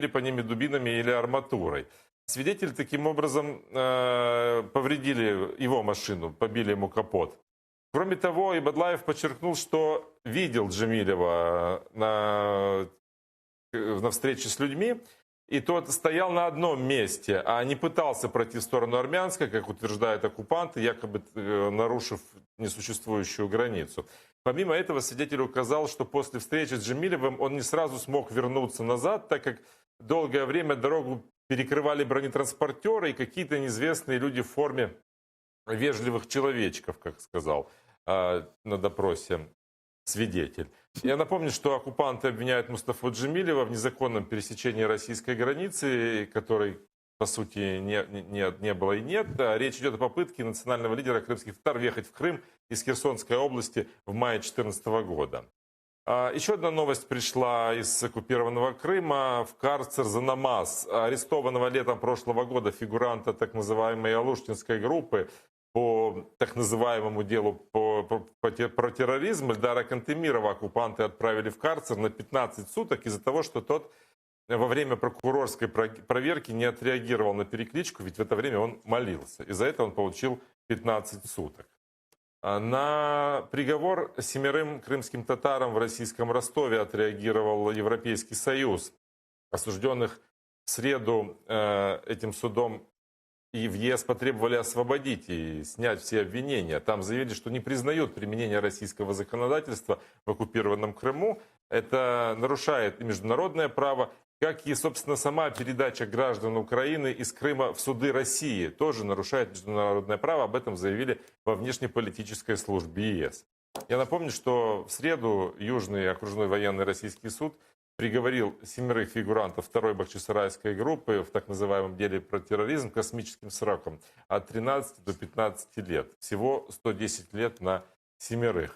по ними дубинами или арматурой. Свидетели таким образом повредили его машину, побили ему капот. Кроме того, Ибадлаев подчеркнул, что видел Джемилева на встрече с людьми, и тот стоял на одном месте, а не пытался пройти в сторону Армянска, как утверждают оккупанты, якобы нарушив несуществующую границу. Помимо этого, свидетель указал, что после встречи с Джемилевым он не сразу смог вернуться назад, так как долгое время дорогу перекрывали бронетранспортеры и какие-то неизвестные люди в форме вежливых человечков, как сказал на допросе свидетель. Я напомню, что оккупанты обвиняют Мустафу Джемилева в незаконном пересечении российской границы, которой, по сути, не было и нет. Речь идет о попытке национального лидера крымских татар въехать в Крым из Херсонской области в мае 2014 года. Еще одна новость пришла из оккупированного Крыма. В карцер за намаз арестованного летом прошлого года фигуранта так называемой Алуштинской группы по так называемому делу про терроризм Эльдара Кантемирова оккупанты отправили в карцер на 15 суток из-за того, что тот во время прокурорской проверки не отреагировал на перекличку, ведь в это время он молился. И за это он получил 15 суток. На приговор 7 крымским татарам в российском Ростове отреагировал Европейский Союз. Осужденных в среду этим судом и в ЕС потребовали освободить и снять все обвинения. Там заявили, что не признают применение российского законодательства в оккупированном Крыму. Это нарушает и международное право, как и, собственно, сама передача граждан Украины из Крыма в суды России тоже нарушает международное право. Об этом заявили во внешнеполитической службе ЕС. Я напомню, что в среду Южный окружной военный российский суд приговорил 7 фигурантов 2-й Бахчисарайской группы в так называемом деле про терроризм космическим сроком от 13 до 15 лет. Всего 110 лет на 7.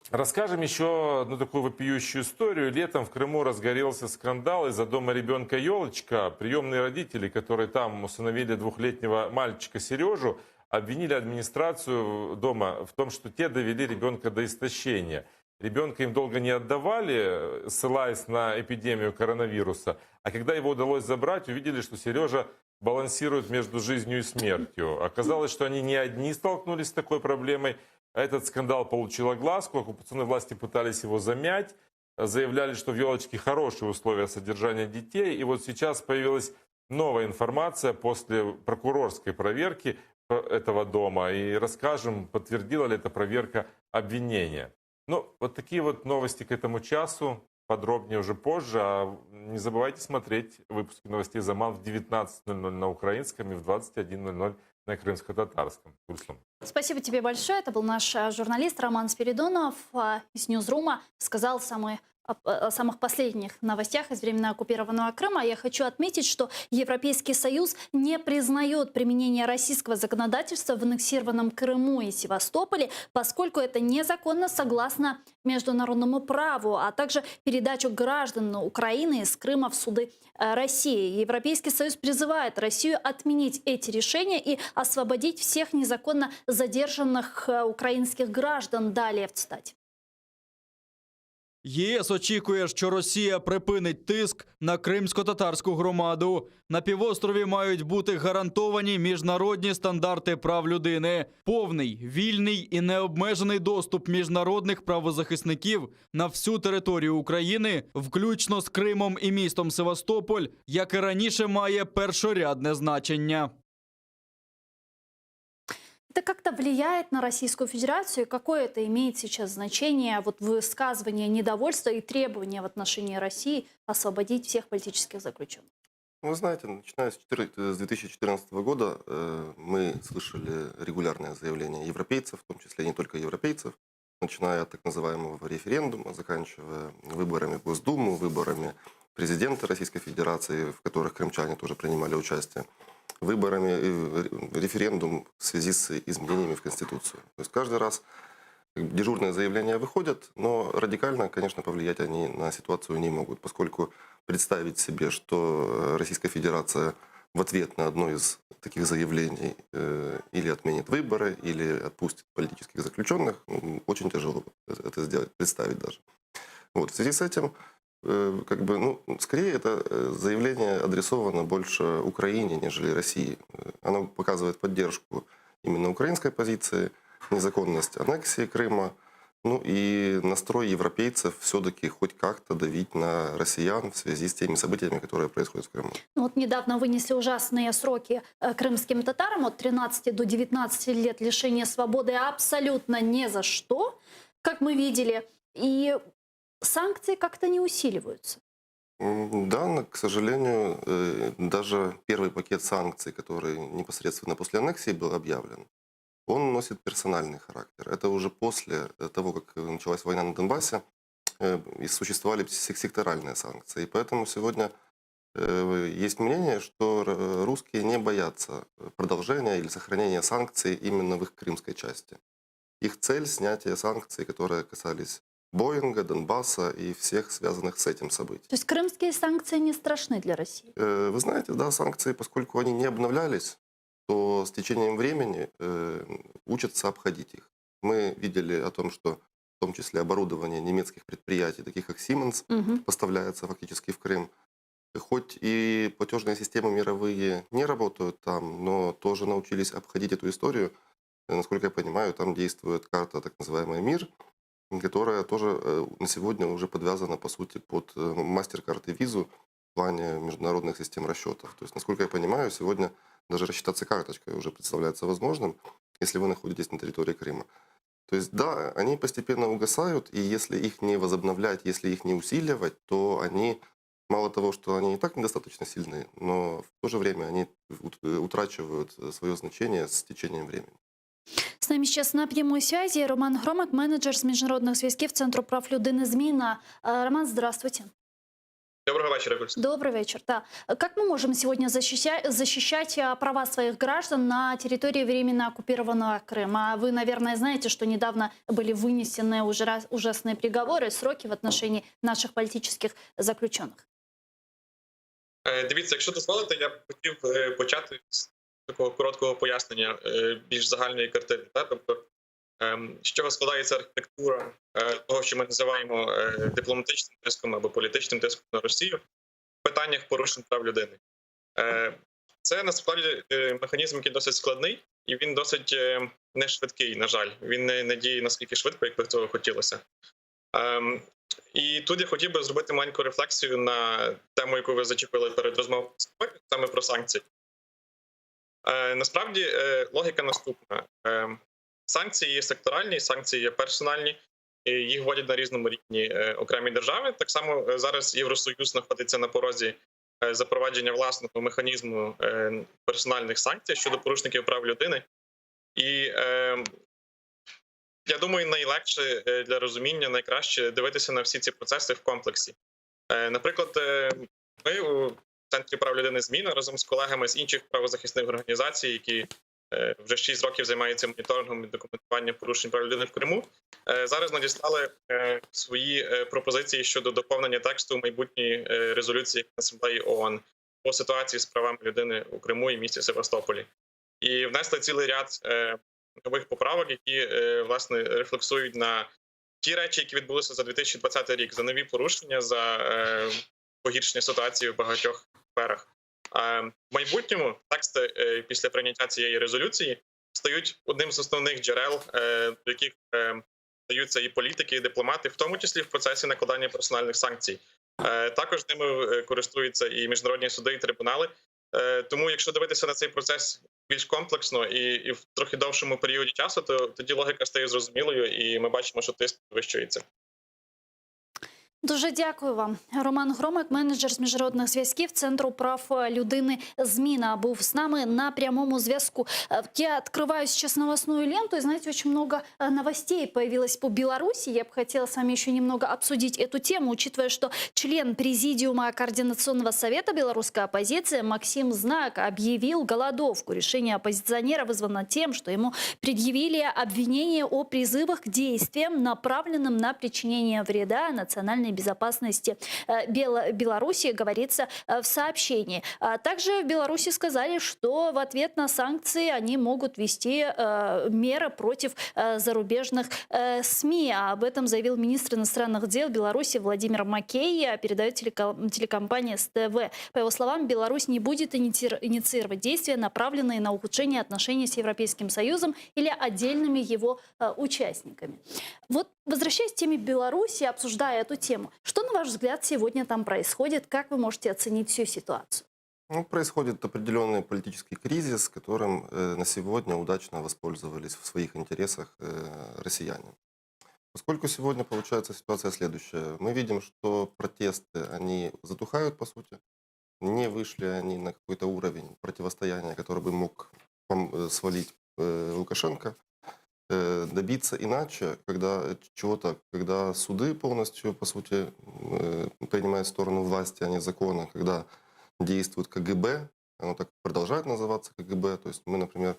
Расскажем еще одну такую вопиющую историю. Летом в Крыму разгорелся скандал из-за дома ребенка Елочка. Приемные родители, которые там усыновили 2-летнего мальчика Сережу, обвинили администрацию дома в том, что те довели ребенка до истощения. Ребенка им долго не отдавали, ссылаясь на эпидемию коронавируса. А когда его удалось забрать, увидели, что Сережа балансирует между жизнью и смертью. Оказалось, что они не одни столкнулись с такой проблемой. Этот скандал получил огласку. Оккупационные власти пытались его замять. Заявляли, что в Елочке хорошие условия содержания детей. И вот сейчас появилась новая информация после прокурорской проверки этого дома. И расскажем, подтвердила ли эта проверка обвинения. Ну, вот такие вот новости к этому часу. Подробнее уже позже. А не забывайте смотреть выпуски новостей «Заман» в 19:00 на украинском и в 21:00 на крымско-татарском. Спасибо тебе большое. Это был наш журналист Роман Спиридонов из Ньюзрума. Сказал о самых последних новостях из временно оккупированного Крыма. Я хочу отметить, что Европейский Союз не признает применение российского законодательства в аннексированном Крыму и Севастополе, поскольку это незаконно согласно международному праву, а также передачу граждан Украины из Крыма в суды России. Европейский Союз призывает Россию отменить эти решения и освободить всех незаконно задержанных українських граждан. Далее в цитаті. ЄС очікує, що Росія припинить тиск на кримсько-татарську громаду. На півострові мають бути гарантовані міжнародні стандарти прав людини, повний, вільний і необмежений доступ міжнародних правозахисників на всю територію України, включно з Кримом і містом Севастополь, як і раніше має першорядне значення. Это как-то влияет на Российскую Федерацию? Какое это имеет сейчас значение, вот высказывание недовольства и требования в отношении России освободить всех политических заключенных? Вы знаете, начиная с 2014 года мы слышали регулярные заявления европейцев, в том числе не только европейцев, начиная от так называемого референдума, заканчивая выборами в Госдуму, выборами президента Российской Федерации, в которых крымчане тоже принимали участие, выборами, референдум в связи с изменениями в Конституцию. То есть каждый раз дежурные заявления выходят, но радикально, конечно, повлиять они на ситуацию не могут, поскольку представить себе, что Российская Федерация в ответ на одно из таких заявлений или отменит выборы, или отпустит политических заключенных, очень тяжело это сделать, представить даже. Вот, в связи с этим скорее это заявление адресовано больше Украине, нежели России. Оно показывает поддержку именно украинской позиции, незаконность аннексии Крыма, ну и настрой европейцев все-таки хоть как-то давить на россиян в связи с теми событиями, которые происходят в Крыму. Ну, вот недавно вынесли ужасные сроки крымским татарам от 13 до 19 лет лишения свободы абсолютно не за что, как мы видели. И санкции как-то не усиливаются. Да, но, к сожалению, даже первый пакет санкций, который непосредственно после аннексии был объявлен, он носит персональный характер. Это уже после того, как началась война на Донбассе, и существовали секторальные санкции. И поэтому сегодня есть мнение, что русские не боятся продолжения или сохранения санкций именно в их крымской части. Их цель – снятие санкций, которые касались Боинга, Донбасса и всех связанных с этим событий. То есть крымские санкции не страшны для России? Вы знаете, да, санкции, поскольку они не обновлялись, то с течением времени учатся обходить их. Мы видели о том, что в том числе оборудование немецких предприятий, таких как Siemens, поставляется фактически в Крым. Хоть и платежные системы мировые не работают там, но тоже научились обходить эту историю. Насколько я понимаю, там действует карта, так называемая МИР, которая тоже на сегодня уже подвязана, по сути, под MasterCard и Visa в плане международных систем расчетов. То есть, насколько я понимаю, сегодня даже рассчитаться карточкой уже представляется возможным, если вы находитесь на территории Крыма. То есть, да, они постепенно угасают, и если их не возобновлять, если их не усиливать, то они, мало того, что они и так недостаточно сильны, но в то же время они утрачивают свое значение с течением времени. З нами сейчас на прямой связи Роман Громак, менеджер з міжнародних зв'язків Центру прав людини «Зміна». Роман, здравствуйте. Доброго вечера, Костя. Добрый вечер. Да. Как мы можем сегодня защищать права своих граждан на территории временно оккупированного Крыма? Вы, наверное, знаете, что недавно были вынесены уже ужасные приговоры, сроки в отношении наших политических заключенных. Дивіться, якщо дозволите, я б хотів почати з такого короткого пояснення більш загальної картини. Тобто, з чого складається архітектура того, що ми називаємо дипломатичним тиском або політичним тиском на Росію в питаннях порушень прав людини. Це, насправді, механізм, який досить складний, і він досить не швидкий, на жаль. Він не діє наскільки швидко, як би цього хотілося. І тут я хотів би зробити маленьку рефлексію на тему, яку ви зачепили перед розмовою, саме про санкції. Насправді, логіка наступна. Санкції є секторальні, санкції є персональні, і їх вводять на різному рівні окремі держави. Так само зараз Євросоюз знаходиться на порозі запровадження власного механізму персональних санкцій щодо порушників прав людини. І я думаю, найлегше для розуміння, найкраще дивитися на всі ці процеси в комплексі. Наприклад, ми у Центрі прав людини «Зміна» разом з колегами з інших правозахисних організацій, які вже 6 років займаються моніторингом і документуванням порушень прав людини в Криму, зараз надіслали свої пропозиції щодо доповнення тексту майбутньої резолюції Асамблеї ООН по ситуації з правами людини у Криму і місті Севастополі. І внесли цілий ряд нових поправок, які, власне, рефлексують на ті речі, які відбулися за 2020 рік, за нові порушення, за погіршення ситуації в багатьох сферах. В майбутньому тексти після прийняття цієї резолюції стають одним з основних джерел, до яких даються і політики, і дипломати, в тому числі в процесі накладання персональних санкцій. Також ними користуються і міжнародні суди, і трибунали. Тому, якщо дивитися на цей процес більш комплексно і в трохи довшому періоді часу, то тоді логіка стає зрозумілою, і ми бачимо, що тиск підвищується. Дуже дякую вам. Роман Громак, менеджер з міжнародних зв'язків Центру прав людини «Зміна», був с нами на прямому зв'язку. Я открываю сейчас новостную ленту, и, знаете, очень много новостей появилось по Беларуси. Я бы хотела с вами еще немного обсудить эту тему, учитывая, что член Президиума Координационного совета белорусской оппозиции Максим Знак объявил голодовку. Решение оппозиционера вызвано тем, что ему предъявили обвинение о призывах к действиям, направленным на причинение вреда национальной национальной безопасности Беларуси, говорится в сообщении. Также в Беларуси сказали, что в ответ на санкции они могут ввести меры против зарубежных СМИ. Об этом заявил министр иностранных дел Беларуси Владимир Макей, передает телекомпания СТВ. По его словам, Беларусь не будет инициировать действия, направленные на ухудшение отношений с Европейским Союзом или отдельными его участниками. Вот, возвращаясь к теме Беларуси, обсуждая эту тему, что, на ваш взгляд, сегодня там происходит? Как вы можете оценить всю ситуацию? Ну, происходит определенный политический кризис, которым на сегодня удачно воспользовались в своих интересах россияне. Поскольку сегодня получается ситуация следующая. Мы видим, что протесты, они затухают, по сути. Не вышли они на какой-то уровень противостояния, который бы мог свалить Лукашенко. Добиться иначе, когда суды полностью, по сути, принимают сторону власти, а не закона, когда действует КГБ, оно так продолжает называться КГБ. То есть мы, например,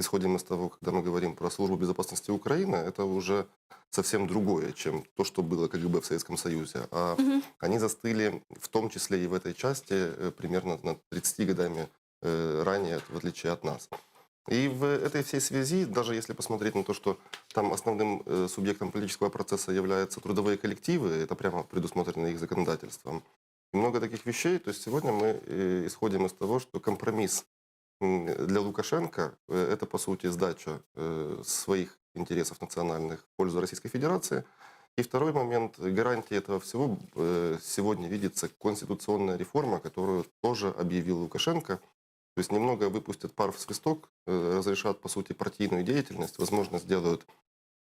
исходим из того, когда мы говорим про службу безопасности Украины, это уже совсем другое, чем то, что было КГБ в Советском Союзе. А они застыли в том числе и в этой части примерно на 30 годами ранее, в отличие от нас. И в этой всей связи, даже если посмотреть на то, что там основным субъектом политического процесса являются трудовые коллективы, это прямо предусмотрено их законодательством, и много таких вещей, то есть сегодня мы исходим из того, что компромисс для Лукашенко – это, по сути, сдача своих интересов национальных в пользу Российской Федерации. И второй момент, гарантией этого всего сегодня видится конституционная реформа, которую тоже объявил Лукашенко. То есть немного выпустят пар в свисток, разрешат, по сути, партийную деятельность, возможно, сделают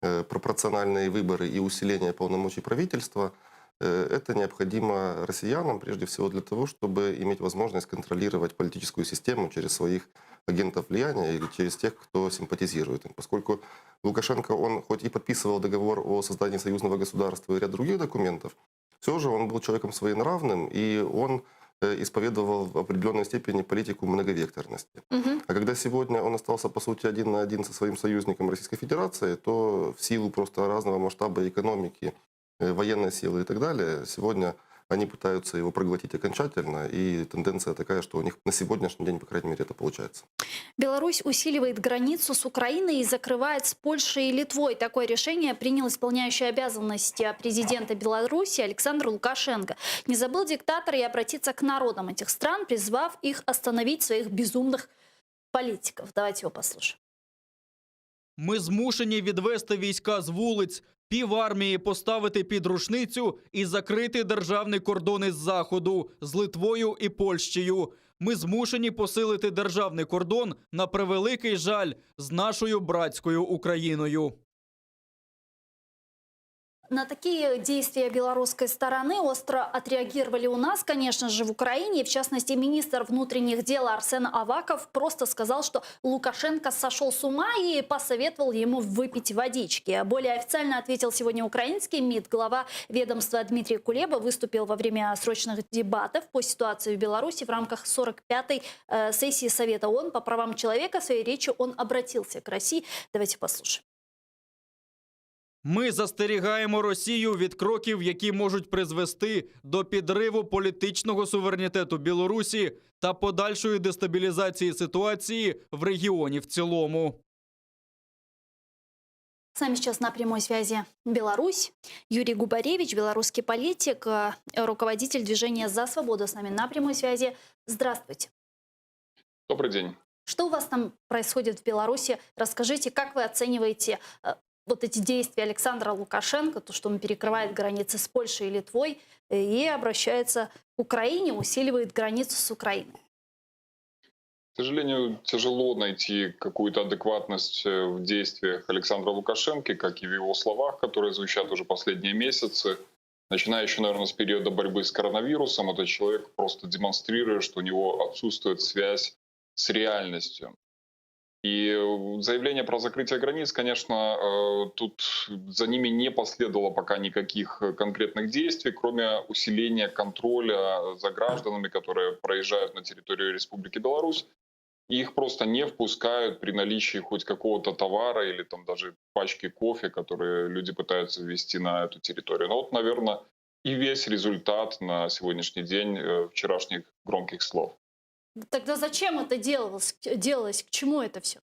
пропорциональные выборы и усиление полномочий правительства. Это необходимо россиянам, прежде всего, для того, чтобы иметь возможность контролировать политическую систему через своих агентов влияния или через тех, кто симпатизирует им. Поскольку Лукашенко, он хоть и подписывал договор о создании союзного государства и ряд других документов, все же он был человеком своенравным, и он исповедовал в определенной степени политику многовекторности. А когда сегодня он остался, по сути, один на один со своим союзником Российской Федерации, то в силу просто разного масштаба экономики, военной силы и так далее, сегодня они пытаются его проглотить окончательно, и тенденция такая, что у них на сегодняшний день, по крайней мере, это получается. Беларусь усиливает границу с Украиной и закрывает с Польшей и Литвой. Такое решение принял исполняющий обязанности президента Беларуси Александр Лукашенко. Не забыл диктатор и обратиться к народам этих стран, призвав их остановить своих безумных политиков. Давайте его послушаем. Ми змушені відвести війська з вулиць, півармії поставити під рушницю і закрити державний кордон із Заходу, з Литвою і Польщею. Ми змушені посилити державний кордон, на превеликий жаль, з нашою братською Україною. На такие действия белорусской стороны остро отреагировали у нас, конечно же, в Украине. В частности, министр внутренних дел Арсен Аваков просто сказал, что Лукашенко сошел с ума и посоветовал ему выпить водички. Более официально ответил сегодня украинский МИД. Глава ведомства Дмитрий Кулеба выступил во время срочных дебатов по ситуации в Беларуси в рамках 45-й сессии Совета ООН по правам человека. В своей речи он обратился к России. Давайте послушаем. Ми застерігаємо Росію від кроків, які можуть призвести до підриву політичного суверенітету Білорусі та подальшої дестабілізації ситуації в регіоні в цілому. С нами сейчас на прямой связи Беларусь. Юрий Губаревич, белорусский политик, руководитель движения «За свободу» с нами на прямой связи. Здравствуйте. Добрый день. Что у вас там происходит в Беларуси? Расскажите, как вы оцениваете вот эти действия Александра Лукашенко, то, что он перекрывает границы с Польшей и Литвой и обращается к Украине, усиливает границу с Украиной? К сожалению, тяжело найти какую-то адекватность в действиях Александра Лукашенко, как и в его словах, которые звучат уже последние месяцы. Начиная еще, наверное, с периода борьбы с коронавирусом, этот человек просто демонстрирует, что у него отсутствует связь с реальностью. И заявление про закрытие границ, конечно, тут за ними не последовало пока никаких конкретных действий, кроме усиления контроля за гражданами, которые проезжают на территорию Республики Беларусь. Их просто не впускают при наличии хоть какого-то товара или там даже пачки кофе, которые люди пытаются ввести на эту территорию. Ну вот, наверное, и весь результат на сегодняшний день вчерашних громких слов. Тогда зачем это делалось? К чему это все?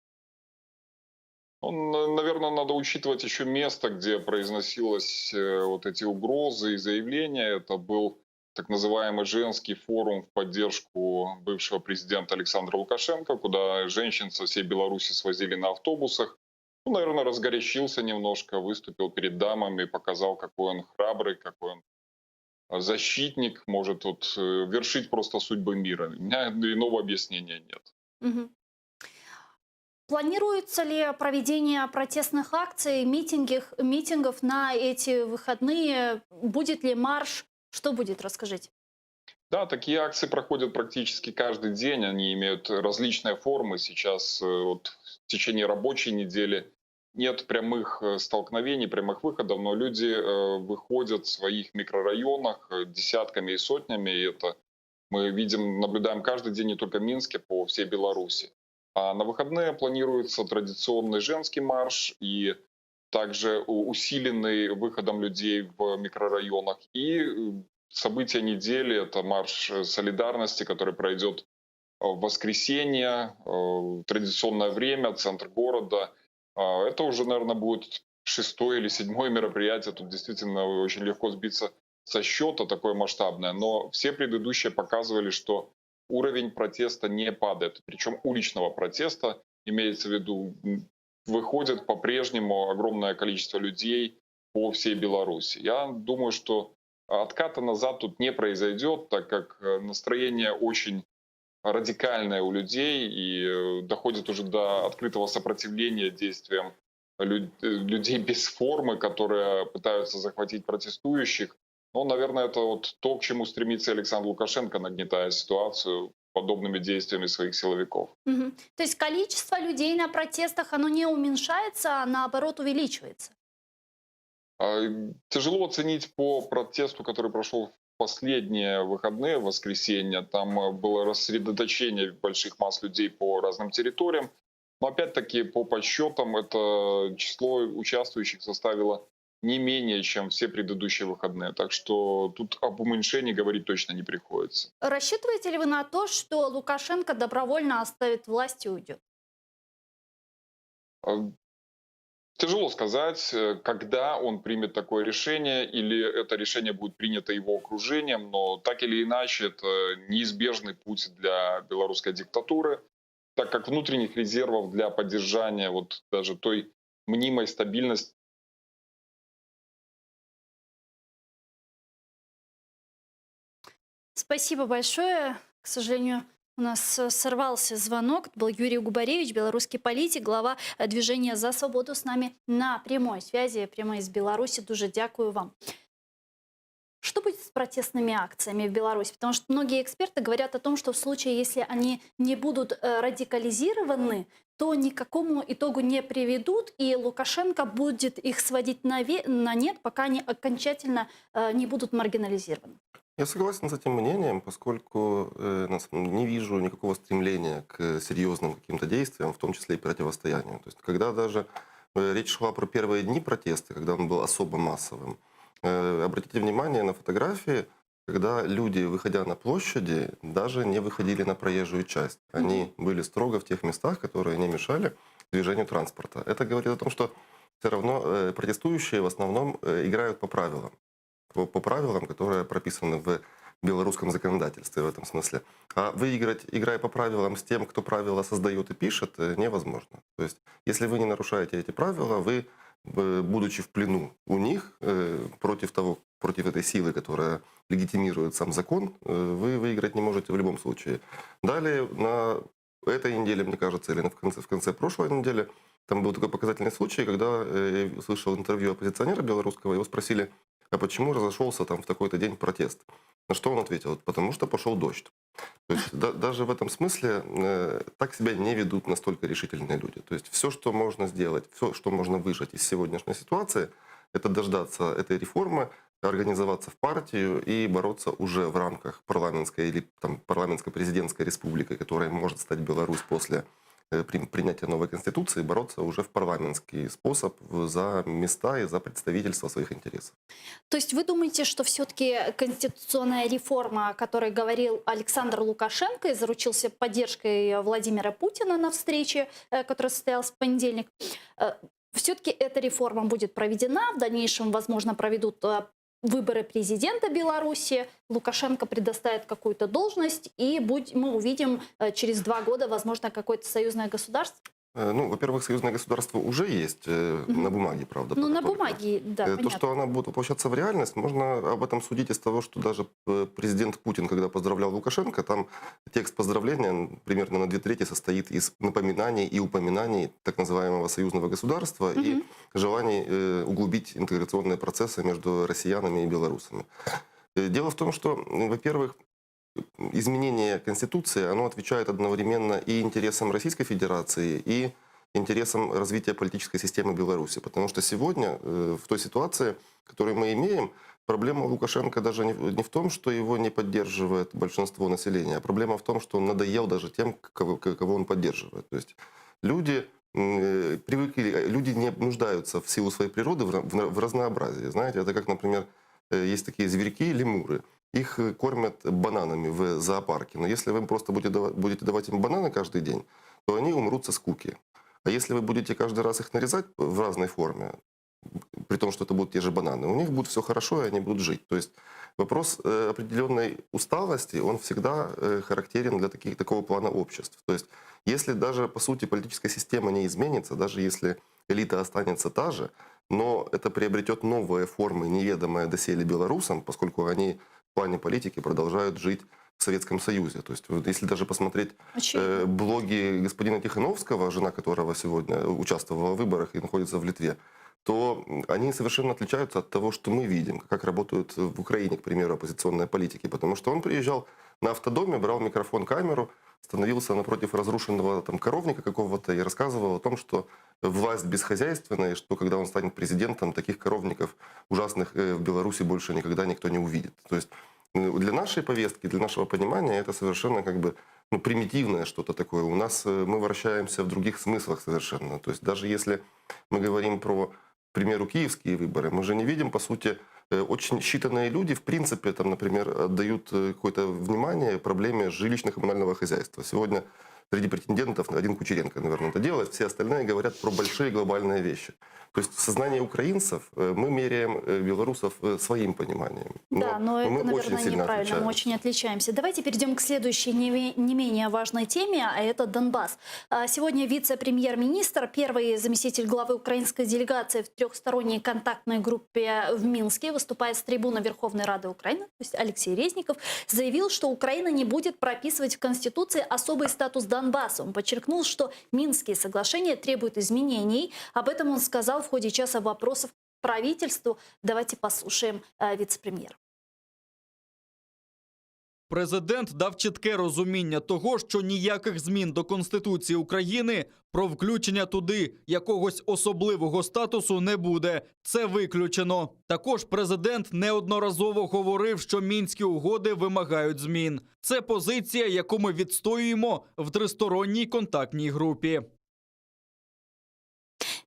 Наверное, надо учитывать еще место, где произносились вот эти угрозы и заявления. Это был так называемый женский форум в поддержку бывшего президента Александра Лукашенко, куда женщин со всей Беларуси свозили на автобусах. Ну, наверное, разгорячился немножко, выступил перед дамами, показал, какой он храбрый, какой он защитник, может вот вершить просто судьбы мира. У меня иного объяснения нет. Мгм. Планируется ли проведение протестных акций, митингов на эти выходные? Будет ли марш? Что будет? Расскажите. Да, такие акции проходят практически каждый день. Они имеют различные формы. Сейчас вот, в течение рабочей недели нет прямых столкновений, прямых выходов, но люди выходят в своих микрорайонах десятками и сотнями. И это мы видим, наблюдаем каждый день не только в Минске, по всей Беларуси. А на выходные планируется традиционный женский марш и также усиленный выходом людей в микрорайонах. И события недели — это марш солидарности, который пройдет в воскресенье, традиционное время, центр города. Это уже, наверное, будет 6-е или 7-е мероприятие. Тут действительно очень легко сбиться со счета, такое масштабное. Но все предыдущие показывали, что уровень протеста не падает. Причем уличного протеста, имеется в виду, выходит по-прежнему огромное количество людей по всей Беларуси. Я думаю, что отката назад тут не произойдет, так как настроение очень радикальное у людей и доходит уже до открытого сопротивления действиям людей без формы, которые пытаются захватить протестующих. Но, наверное, это вот то, к чему стремится Александр Лукашенко, нагнетая ситуацию подобными действиями своих силовиков. Мгм. То есть количество людей на протестах, оно не уменьшается, а наоборот увеличивается. Тяжело оценить по протесту, который прошел в последние выходные, в воскресенье. Там было рассредоточение больших масс людей по разным территориям. Но опять-таки по подсчетам это число участвующих составило не менее, чем все предыдущие выходные. Так что тут об уменьшении говорить точно не приходится. Рассчитываете ли вы на то, что Лукашенко добровольно оставит власть и уйдет? Тяжело сказать, когда он примет такое решение, или это решение будет принято его окружением, но так или иначе это неизбежный путь для белорусской диктатуры, так как внутренних резервов для поддержания вот даже той мнимой стабильности. Спасибо большое. К сожалению, у нас сорвался звонок. Это был Юрий Губаревич, белорусский политик, глава движения «За свободу» с нами на прямой связи, прямо из Беларуси. Дуже дякую вам. Что будет с протестными акциями в Беларуси? Потому что многие эксперты говорят о том, что в случае, если они не будут радикализированы, то ни к какому итогу не приведут, и Лукашенко будет их сводить на нет, пока они окончательно не будут маргинализированы. Я согласен с этим мнением, поскольку не вижу никакого стремления к серьезным каким-то действиям, в том числе и противостоянию. То есть, когда даже речь шла про первые дни протеста, когда он был особо массовым, обратите внимание на фотографии, когда люди, выходя на площади, даже не выходили на проезжую часть. Они были строго в тех местах, которые не мешали движению транспорта. Это говорит о том, что все равно протестующие в основном играют по правилам. По правилам, которые прописаны в белорусском законодательстве в этом смысле. А выиграть, играя по правилам с тем, кто правила создает и пишет, невозможно. То есть, если вы не нарушаете эти правила, вы, будучи в плену у них, против этой силы, которая легитимирует сам закон, вы выиграть не можете в любом случае. Далее, на этой неделе, мне кажется, или в конце прошлой недели, там был такой показательный случай, когда я слышал интервью оппозиционера белорусского, его спросили, а почему разошелся там в такой-то день протест? На что он ответил? Потому что пошел дождь. То есть даже в этом смысле так себя не ведут настолько решительные люди. То есть все, что можно сделать, все, что можно выжать из сегодняшней ситуации, это дождаться этой реформы, организоваться в партию и бороться уже в рамках парламентской или парламентско-президентской республики, которой может стать Беларусь после принятия новой конституции бороться уже в парламентский способ за места и за представительство своих интересов. То есть вы думаете, что все-таки конституционная реформа, о которой говорил Александр Лукашенко и заручился поддержкой Владимира Путина на встрече, которая состоялась в понедельник, все-таки эта реформа будет проведена, в дальнейшем, возможно, проведут выборы президента Беларуси, Лукашенко предоставит какую-то должность, и мы увидим через 2 года, возможно, какое-то союзное государство? Ну, во-первых, союзное государство уже есть на бумаге, правда. Ну, на только. бумаге, да, То, понятно. что она будет воплощаться в реальность, можно об этом судить из того, что даже президент Путин, когда поздравлял Лукашенко, там текст поздравления примерно на 2/3 состоит из напоминаний и упоминаний так называемого союзного государства и желаний углубить интеграционные процессы между россиянами и белорусами. Дело в том, что, во-первых, изменение Конституции, оно отвечает одновременно и интересам Российской Федерации, и интересам развития политической системы Беларуси. Потому что сегодня, в той ситуации, которую мы имеем, проблема Лукашенко даже не в том, что его не поддерживает большинство населения, а проблема в том, что он надоел даже тем, кого он поддерживает. То есть люди привыкли, люди не нуждаются в силу своей природы в разнообразии. Знаете, это как, например, есть такие зверьки, лемуры. Их кормят бананами в зоопарке. Но если вы просто будете давать им бананы каждый день, то они умрут со скуки. А если вы будете каждый раз их нарезать в разной форме, при том, что это будут те же бананы, у них будет все хорошо, и они будут жить. То есть вопрос определенной усталости, он всегда характерен для такого плана обществ. То есть если даже, по сути, политическая система не изменится, даже если элита останется та же, но это приобретет новые формы, неведомые доселе белорусам, поскольку они в плане политики продолжают жить в Советском Союзе. То есть если даже посмотреть блоги господина Тихановского, жена которого сегодня участвовала в выборах и находится в Литве, то они совершенно отличаются от того, что мы видим, как работают в Украине, к примеру, оппозиционные политики. Потому что он приезжал на автодоме, брал микрофон, камеру, становился напротив разрушенного там коровника какого-то и рассказывал о том, что власть бесхозяйственная, и что когда он станет президентом, таких коровников ужасных в Беларуси больше никогда никто не увидит. То есть для нашей повестки, для нашего понимания это совершенно как бы примитивное что-то такое. У нас мы вращаемся в других смыслах совершенно. То есть даже если мы говорим про, к примеру, киевские выборы, мы же не видим, по сути, очень считанные люди, в принципе, там, например, отдают какое-то внимание проблеме жилищно-коммунального хозяйства. Сегодня среди претендентов один Кучеренко, наверное, это делает, все остальные говорят про большие глобальные вещи. То есть сознание украинцев мы меряем белорусов своим пониманием. Да, но это, мы очень наверное, сильно неправильно, мы очень отличаемся. Давайте перейдем к следующей не менее важной теме, а это Донбасс. Сегодня вице-премьер-министр, первый заместитель главы украинской делегации в трехсторонней контактной группе в Минске, выступая с трибуны Верховной Рады Украины, то есть Алексей Резников, заявил, что Украина не будет прописывать в Конституции особый статус Донбасса. Он подчеркнул, что Минские соглашения требуют изменений. Об этом он сказал в ходе часа вопросов к правительству. Давайте послушаем віце-прем'єра. Президент дав чітке розуміння того, що ніяких змін до Конституції України про включення туди якогось особливого статусу не буде. Це виключено. Також президент неодноразово говорив, що Мінські угоди вимагають змін. Це позиція, яку ми відстоюємо в тристоронній контактній групі.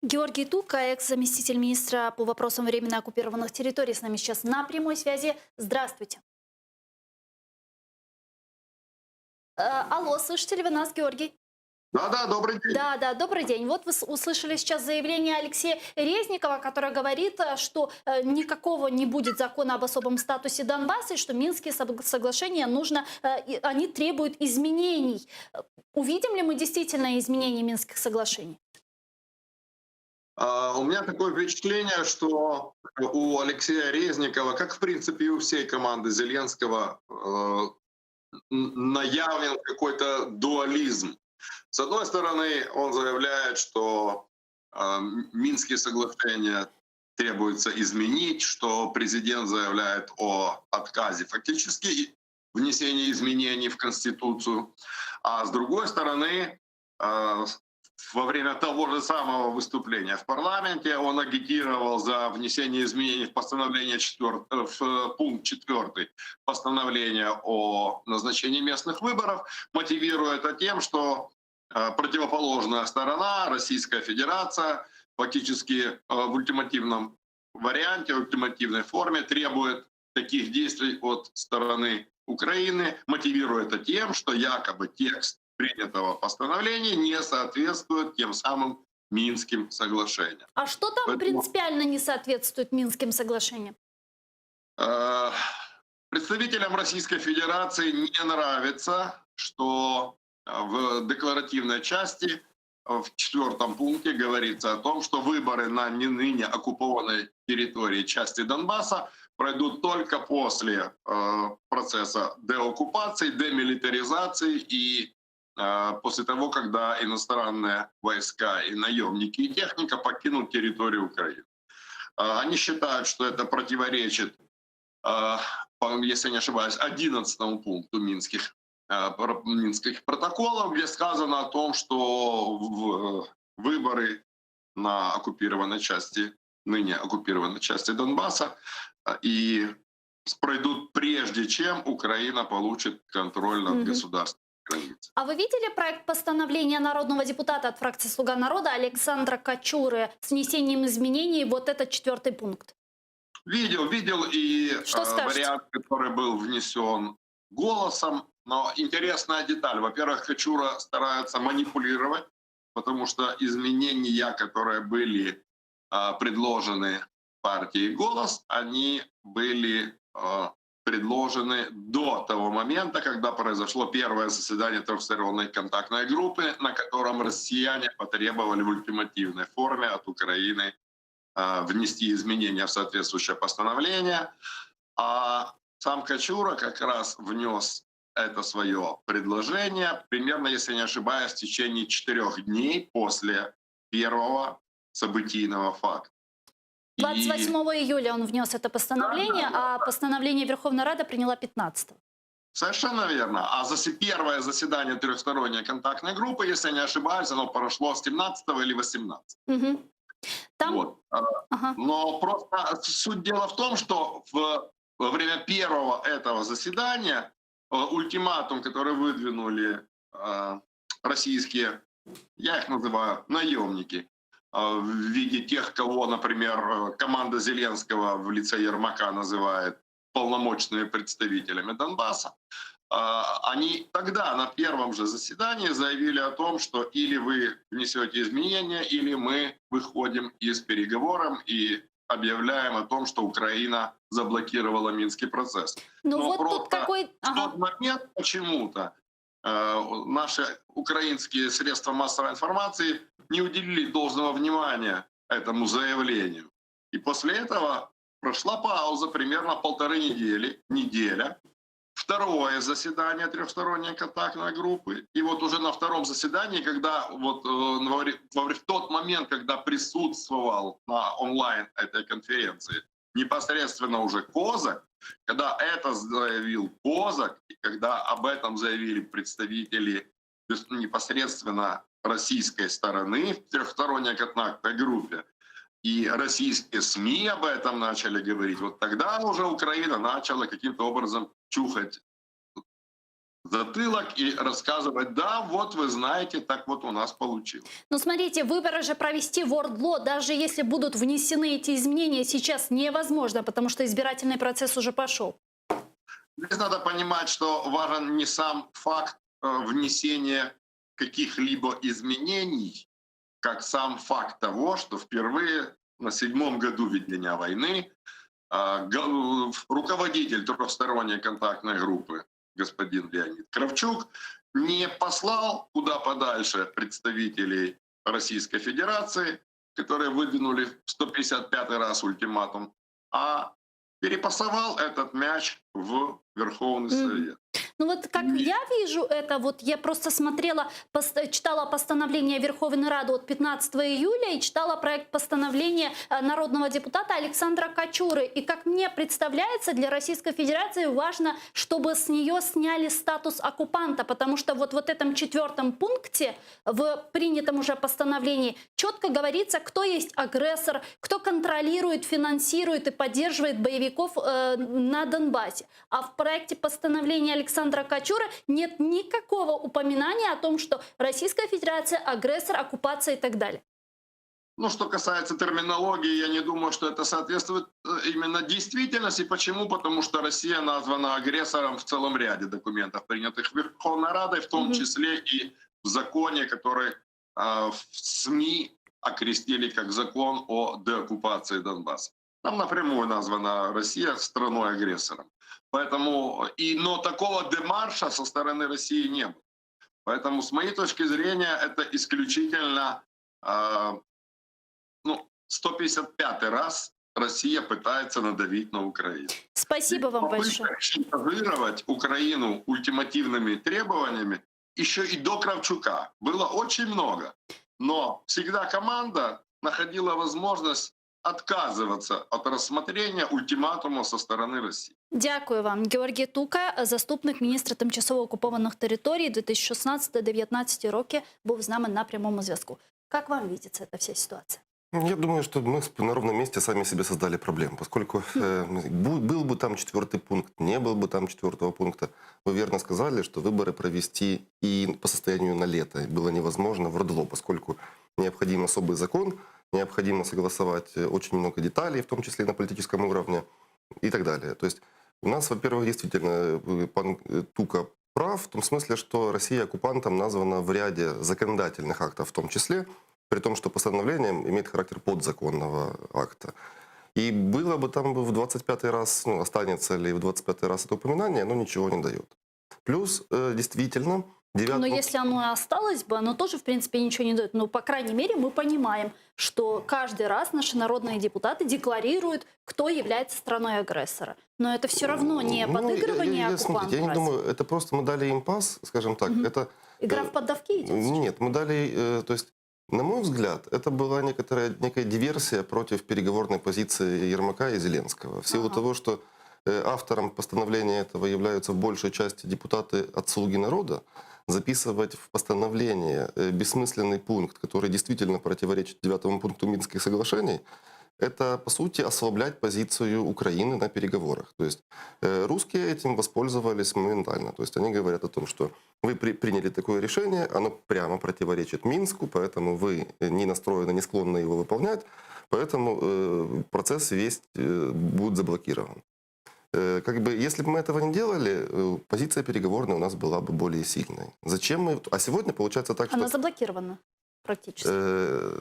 Георгий Тука, экс-заместитель министра по вопросам временно оккупированных территорий, с нами сейчас на прямой связи. Здравствуйте. Алло, слышите ли вы нас, Георгий? Да, добрый день. Да, добрый день. Вот вы услышали сейчас заявление Алексея Резникова, который говорит, что никакого не будет закона об особом статусе Донбасса, и что Минские соглашения они требуют изменений. Увидим ли мы действительно изменения Минских соглашений? У меня такое впечатление, что у Алексея Резникова, как в принципе и у всей команды Зеленского, наявлен какой-то дуализм. С одной стороны, он заявляет, что Минские соглашения требуется изменить, что президент заявляет о отказе фактически внесения изменений в Конституцию. А с другой стороны, во время того же самого выступления в парламенте он агитировал за внесение изменений в постановление в пункт 4 постановления о назначении местных выборов, мотивируя это тем, что противоположная сторона, Российская Федерация, фактически в ультимативном варианте, в ультимативной форме требует таких действий от стороны Украины, мотивируя это тем, что якобы текст принятого постановления не соответствует тем самым Минским соглашениям. А что там Поэтому- принципиально не соответствует Минским соглашениям? Представителям Российской Федерации не нравится, что в декларативной части в 4 пункте говорится о том, что выборы на ныне оккупованной территории части Донбасса пройдут только после процесса деоккупации, демилитаризации и после того, когда иностранные войска и наемники и техника покинут территорию Украины. Они считают, что это противоречит, если не ошибаюсь, 11 пункту минских протоколов, где сказано о том, что выборы на оккупированной части, ныне оккупированной части Донбасса и пройдут прежде, чем Украина получит контроль над государственной границей. А вы видели проект постановления народного депутата от фракции «Слуга народа» Александра Качуры с внесением изменений вот этот 4 пункт? Видел и Что скажете? вариант, который был внесен голосом. Но интересная деталь. Во-первых, Качура старается манипулировать, потому что изменения, которые были предложены партией «Голос», они были предложены до того момента, когда произошло первое заседание трехсторонней контактной группы, на котором россияне потребовали в ультимативной форме от Украины внести изменения в соответствующее постановление. А сам Качура как раз внес это свое предложение примерно, если не ошибаюсь, в течение 4 дней после первого событийного факта. 28 июля он внес это постановление, а постановление Верховная Рада приняла 15. Совершенно верно. А первое заседание трехсторонней контактной группы, если не ошибаюсь, оно прошло с 17 или 18. Угу. Там... Вот. Ага. Но просто суть дела в том, что во время первого этого заседания ультиматум, который выдвинули российские, я их называю наемники, в виде тех, кого, например, команда Зеленского в лице Ермака называет полномочными представителями Донбасса, они тогда на первом же заседании заявили о том, что или вы внесете изменения, или мы выходим из переговоров и объявляем о том, что Украина заблокировала Минский процесс. Ну Но вот тут просто какой... в Ага. тот момент почему-то наши украинские средства массовой информации не уделили должного внимания этому заявлению. И после этого прошла пауза примерно 1,5 неделя. Второе заседание трехсторонней контактной группы. И вот уже на втором заседании, когда вот в тот момент, когда присутствовал на онлайн этой конференции непосредственно уже Козак, когда это заявил Козак, и когда об этом заявили представители непосредственно российской стороны в трехсторонней контактной группе, и российские СМИ об этом начали говорить, вот тогда уже Украина начала каким-то образом чухать затылок и рассказывать: да, вот вы знаете, так вот у нас получилось. Ну смотрите, выборы же провести в ОРДЛО, даже если будут внесены эти изменения, сейчас невозможно, потому что избирательный процесс уже пошел. Здесь надо понимать, что важен не сам факт внесения каких-либо изменений, как сам факт того, что впервые на 7-м году ведения войны руководитель трехсторонней контактной группы господин Леонид Кравчук не послал куда подальше представителей Российской Федерации, которые выдвинули в 155 раз ультиматум, а перепасовал этот мяч в Верховный Совет. Ну вот как я вижу это, вот я просто смотрела, читала постановление Верховной Рады от 15 июля и читала проект постановления народного депутата Александра Качуры. И как мне представляется, для Российской Федерации важно, чтобы с нее сняли статус оккупанта, потому что вот в этом 4 пункте в принятом уже постановлении четко говорится, кто есть агрессор, кто контролирует, финансирует и поддерживает боевиков на Донбассе. А в проекте постановления Александра Качуры нет никакого упоминания о том, что Российская Федерация агрессор, оккупация и так далее. Ну, что касается терминологии, я не думаю, что это соответствует именно действительности. Почему? Потому что Россия названа агрессором в целом ряде документов, принятых Верховной Радой, в том числе и в законе, который в СМИ окрестили как закон о деоккупации Донбасса. Там напрямую названа Россия страной-агрессором. Поэтому, но такого демарша со стороны России не было. Поэтому, с моей точки зрения, это исключительно 155-й раз Россия пытается надавить на Украину. Спасибо вам большое. Шантажировать Украину ультимативными требованиями еще и до Кравчука было очень много. Но всегда команда находила возможность отказываться от рассмотрения ультиматума со стороны России. Дякую вам. Георгій Тука, заступник міністра тимчасово окупованих територій 2016-2019 роки, був з нами на прямому зв'язку. Как вам видится эта вся ситуация? Я думаю, что мы на ровном месте сами себе создали проблему, поскольку был бы там 4-й пункт, не был бы там 4-го пункта. Вы верно сказали, что выборы провести и по состоянию на лето было невозможно в РДЛО, поскольку необходим особый закон, необходимо согласовать очень много деталей, в том числе и на политическом уровне и так далее. То есть у нас, во-первых, действительно, пан Тука прав в том смысле, что Россия оккупантом названа в ряде законодательных актов в том числе, при том, что постановлением имеет характер подзаконного акта. И было бы там в 25-й раз, останется ли в 25-й раз это упоминание, оно ничего не дает. Плюс, действительно, 9... Но если оно и осталось бы, оно тоже, в принципе, ничего не дает. Но, по крайней мере, мы понимаем, что каждый раз наши народные депутаты декларируют, кто является страной агрессора. Но это все равно не подыгрывание оккупанту. Смотрите, я не думаю, это просто мы дали им пас, скажем так. Это, игра в поддавки идет? Нет, мы дали, то есть, на мой взгляд, это была некая диверсия против переговорной позиции Ермака и Зеленского. В силу того, что автором постановления этого являются в большей части депутаты от «Слуги народа», записывать в постановление бессмысленный пункт, который действительно противоречит 9-му пункту Минских соглашений, это, по сути, ослаблять позицию Украины на переговорах. То есть русские этим воспользовались моментально. То есть они говорят о том, что вы приняли такое решение, оно прямо противоречит Минску, поэтому вы не настроены, не склонны его выполнять, поэтому процесс весь будет заблокирован. Если бы мы этого не делали, позиция переговорная у нас была бы более сильной. Зачем мы... А сегодня получается так, что... Она заблокирована практически.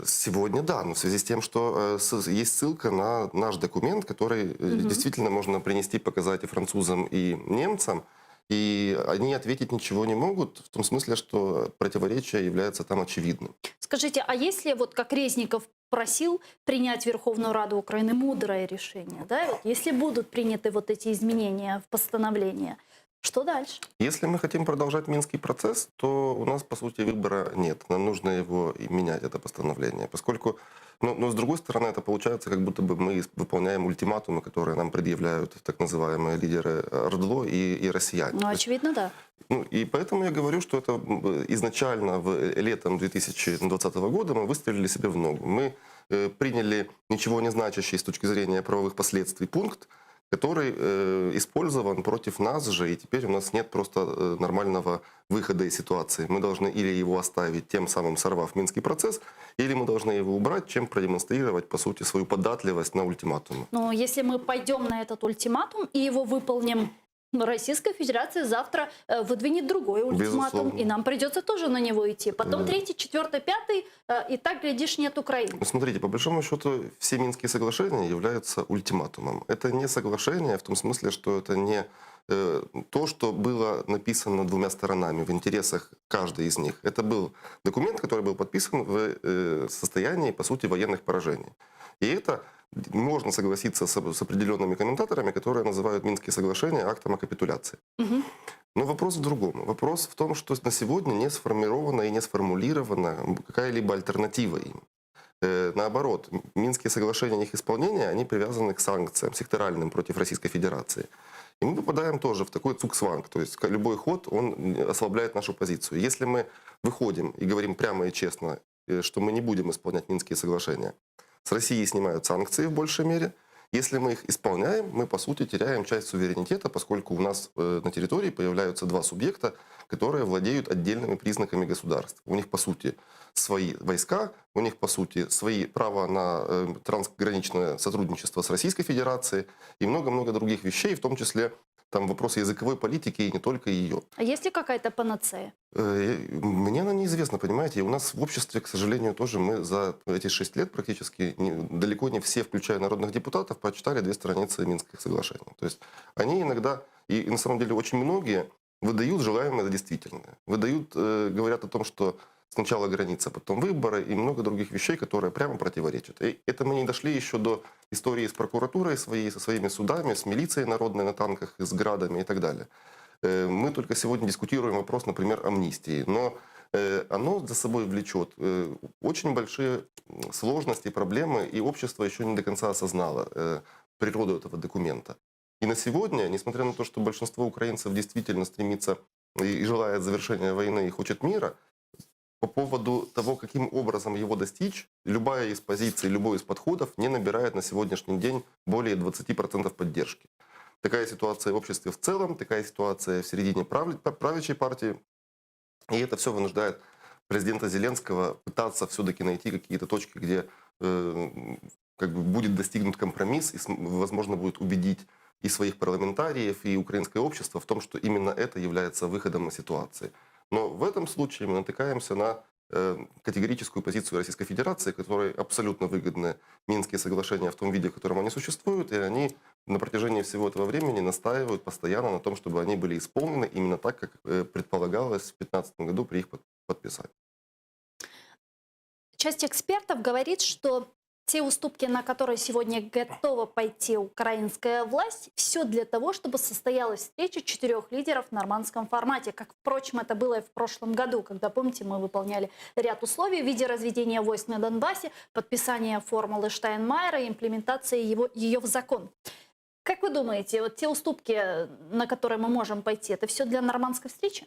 Сегодня да, но в связи с тем, что есть ссылка на наш документ, который действительно можно принести, показать и французам, и немцам, и они ответить ничего не могут, в том смысле, что противоречие является там очевидным. Скажите, а если, вот как Резников просил принять Верховную Раду Украины мудрое решение, да? Вот если будут приняты вот эти изменения в постановление, что дальше? Если мы хотим продолжать Минский процесс, то у нас, по сути, выбора нет. Нам нужно его и менять, это постановление. Поскольку, но с другой стороны, это получается, как будто бы мы выполняем ультиматумы, которые нам предъявляют так называемые лидеры РДЛО и россияне. Ну, очевидно, да. И поэтому я говорю, что это изначально летом 2020 года мы выстрелили себе в ногу. Мы приняли ничего не значащий с точки зрения правовых последствий пункт, который использован против нас же, и теперь у нас нет просто нормального выхода из ситуации. Мы должны или его оставить, тем самым сорвав Минский процесс, или мы должны его убрать, чем продемонстрировать, по сути, свою податливость на ультиматумы. Но если мы пойдем на этот ультиматум и его выполним, Российская Федерация завтра выдвинет другой ультиматум, безусловно, и нам придется тоже на него идти. Потом 3-й, 4-й, 5-й, и так, глядишь, нет Украины. Смотрите, по большому счету, все Минские соглашения являются ультиматумом. Это не соглашение в том смысле, что это не то, что было написано двумя сторонами в интересах каждой из них. Это был документ, который был подписан в состоянии, по сути, военных поражений. И это можно согласиться с определенными комментаторами, которые называют Минские соглашения актом о капитуляции. Но вопрос в другом. Вопрос в том, что на сегодня не сформирована и не сформулирована какая-либо альтернатива им. Наоборот, Минские соглашения, их исполнение, они привязаны к санкциям секторальным против Российской Федерации. И мы попадаем тоже в такой цугцванг, то есть любой ход, он ослабляет нашу позицию. Если мы выходим и говорим прямо и честно, что мы не будем исполнять Минские соглашения, с России снимают санкции в большей мере, Если мы их исполняем, мы, по сути, теряем часть суверенитета, поскольку у нас на территории появляются два субъекта, которые владеют отдельными признаками государств. У них, по сути, свои войска, у них, по сути, свои права на трансграничное сотрудничество с Российской Федерацией и много-много других вещей, в том числе там вопрос языковой политики и не только ее. А есть ли какая-то панацея? Мне она неизвестна, понимаете. У нас в обществе, к сожалению, тоже мы за эти 6 лет практически далеко не все, включая народных депутатов, прочитали 2 страницы Минских соглашений. То есть они иногда, и на самом деле очень многие, выдают желаемое за действительное. Выдают, говорят о том, что сначала граница, потом выборы и много других вещей, которые прямо противоречат. И это мы не дошли еще до истории с прокуратурой своей, со своими судами, с милицией народной на танках, с градами и так далее. Мы только сегодня дискутируем вопрос, например, амнистии. Но оно за собой влечет очень большие сложности, проблемы, и общество еще не до конца осознало природу этого документа. И на сегодня, несмотря на то, что большинство украинцев действительно стремится и желает завершения войны и хочет мира, по поводу того, каким образом его достичь, любая из позиций, любой из подходов не набирает на сегодняшний день более 20% поддержки. Такая ситуация в обществе в целом, такая ситуация в середине правящей партии. И это все вынуждает президента Зеленского пытаться все-таки найти какие-то точки, где будет достигнут компромисс и, возможно, будет убедить и своих парламентариев, и украинское общество в том, что именно это является выходом из ситуации. Но в этом случае мы натыкаемся на категорическую позицию Российской Федерации, которой абсолютно выгодны Минские соглашения в том виде, в котором они существуют, и они на протяжении всего этого времени настаивают постоянно на том, чтобы они были исполнены именно так, как предполагалось в 2015 году при их подписании. Часть экспертов говорит, что те уступки, на которые сегодня готова пойти украинская власть, все для того, чтобы состоялась встреча 4 лидеров в нормандском формате. Как, впрочем, это было и в прошлом году, когда, помните, мы выполняли ряд условий в виде разведения войск на Донбассе, подписания формулы Штайнмайера и имплементации ее в закон. Как вы думаете, вот те уступки, на которые мы можем пойти, это все для нормандской встречи?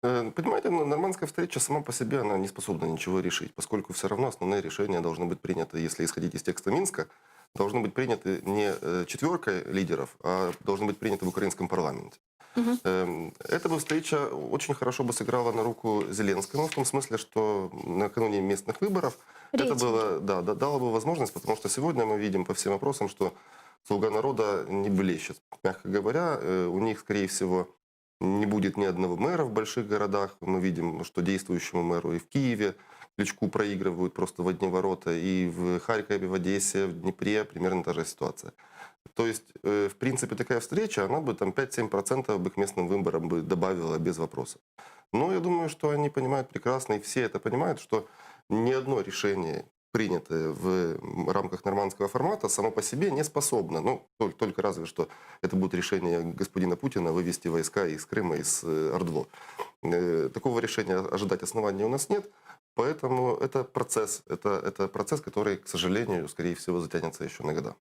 Понимаете, нормандская встреча сама по себе, она не способна ничего решить, поскольку все равно основные решения должны быть приняты, если исходить из текста Минска, должны быть приняты не 4 лидеров, а должны быть приняты в украинском парламенте. Эта бы встреча очень хорошо бы сыграла на руку Зеленскому, в том смысле, что накануне местных выборов это было, дало бы возможность, потому что сегодня мы видим по всем опросам, что «Слуга народа» не блещет. Мягко говоря, у них, скорее всего, не будет ни одного мэра в больших городах. Мы видим, что действующему мэру и в Киеве Кличку проигрывают просто в одни ворота. И в Харькове, в Одессе, в Днепре примерно та же ситуация. То есть, в принципе, такая встреча, она бы там 5-7% бы к местным выборам бы добавила без вопросов. Но я думаю, что они понимают прекрасно, и все это понимают, что ни одно решение, принятое в рамках нормандского формата, само по себе не способно. Ну, только разве что это будет решение господина Путина вывести войска из Крыма, из Ордло. Такого решения ожидать оснований у нас нет. Поэтому это процесс, который, к сожалению, скорее всего, затянется еще на года.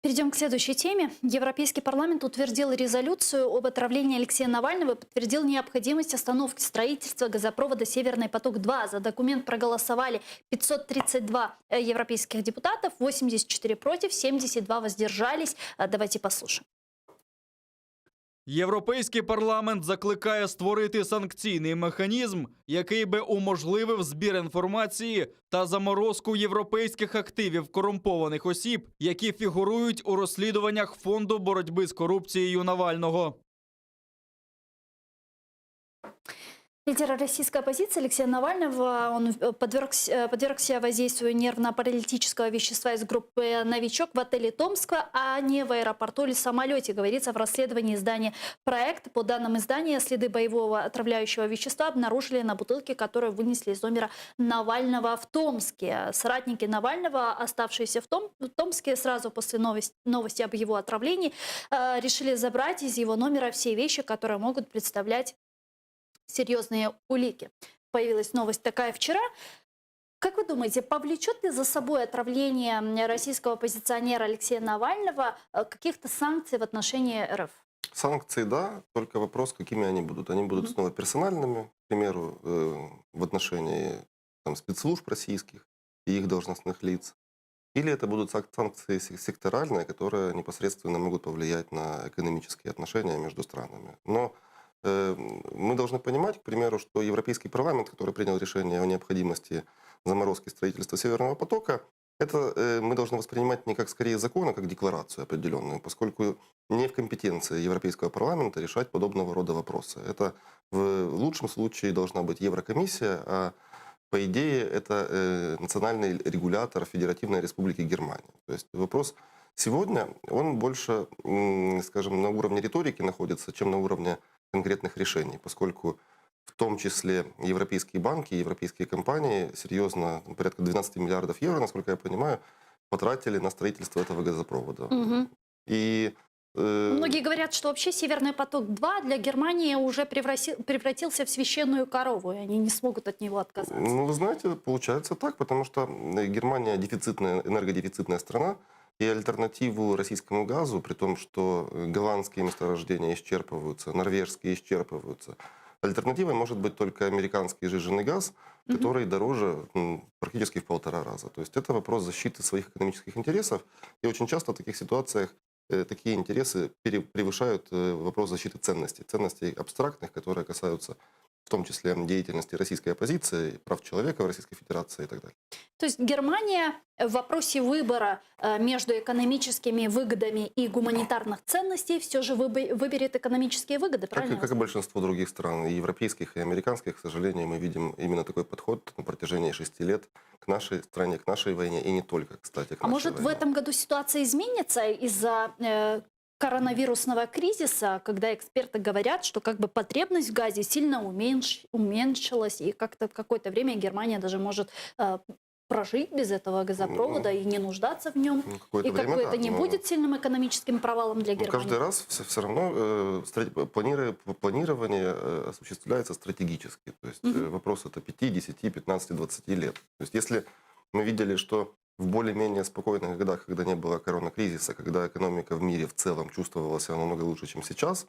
Перейдем к следующей теме. Европейский парламент утвердил резолюцию об отравлении Алексея Навального и подтвердил необходимость остановки строительства газопровода «Северный поток-2». За документ проголосовали 532 европейских депутатов, 84 против, 72 воздержались. Давайте послушаем. Європейський парламент закликає створити санкційний механізм, який би уможливив збір інформації та заморозку європейських активів корумпованих осіб, які фігурують у розслідуваннях Фонду боротьби з корупцією Навального. Лидер российской оппозиции Алексея Навального, он подвергся воздействию нервно-паралитического вещества из группы «Новичок» в отеле Томска, а не в аэропорту или самолете, говорится в расследовании издания «Проект». По данным издания, следы боевого отравляющего вещества обнаружили на бутылке, которую вынесли из номера Навального в Томске. Соратники Навального, оставшиеся в Томске сразу после новости об его отравлении, решили забрать из его номера все вещи, которые могут представлять серьезные улики. Появилась новость такая вчера. Как вы думаете, повлечет ли за собой отравление российского оппозиционера Алексея Навального каких-то санкций в отношении РФ? Санкции, да, только вопрос, какими они будут. Они будут снова персональными, к примеру, в отношении спецслужб российских и их должностных лиц. или это будут санкции секторальные, которые непосредственно могут повлиять на экономические отношения между странами. Но мы должны понимать, к примеру, что Европейский парламент, который принял решение о необходимости заморозки строительства Северного потока, это мы должны воспринимать не как скорее закон, а как декларацию определенную, поскольку не в компетенции Европейского парламента решать подобного рода вопросы. Это в лучшем случае должна быть Еврокомиссия, а по идее это национальный регулятор Федеративной Республики Германия. То есть вопрос сегодня, он больше, скажем, на уровне риторики находится, чем на уровне конкретных решений, поскольку в том числе европейские банки, европейские компании серьезно, порядка 12 миллиардов евро, насколько я понимаю, потратили на строительство этого газопровода. Мгм. И Многие говорят, что вообще Северный поток-2 для Германии уже превратился в священную корову, и они не смогут от него отказаться. ну, вы знаете, получается так, потому что Германия дефицитная, энергодефицитная страна, и альтернативу российскому газу, при том, что голландские месторождения исчерпываются, норвежские исчерпываются, альтернативой может быть только американский сжиженный газ, который дороже практически в 1,5 раза. То есть это вопрос защиты своих экономических интересов, и очень часто в таких ситуациях такие интересы превышают вопрос защиты ценностей. Ценностей абстрактных, которые касаются в том числе деятельности российской оппозиции, прав человека в Российской Федерации и так далее. То есть Германия в вопросе выбора между экономическими выгодами и гуманитарных ценностей все же выберет экономические выгоды, правильно? Как и большинство других стран, и европейских, и американских, к сожалению, мы видим именно такой подход на протяжении 6 лет к нашей стране, к нашей войне, и не только, кстати, к А нашей может в войне. этом году ситуация изменится из-за коронавирусного кризиса, когда эксперты говорят, что как бы потребность в газе сильно уменьшилась, и как-то в какое-то время Германия даже может прожить без этого газопровода и не нуждаться в нем. Ну, какое-то И время, как бы это да, не но- будет сильным экономическим провалом для Ну, Германии. каждый раз все равно планирование осуществляется стратегически. То есть вопрос это 5, 10, 15, 20 лет. То есть если мы видели, что в более-менее спокойных годах, когда не было коронакризиса, когда экономика в мире в целом чувствовала себя намного лучше, чем сейчас,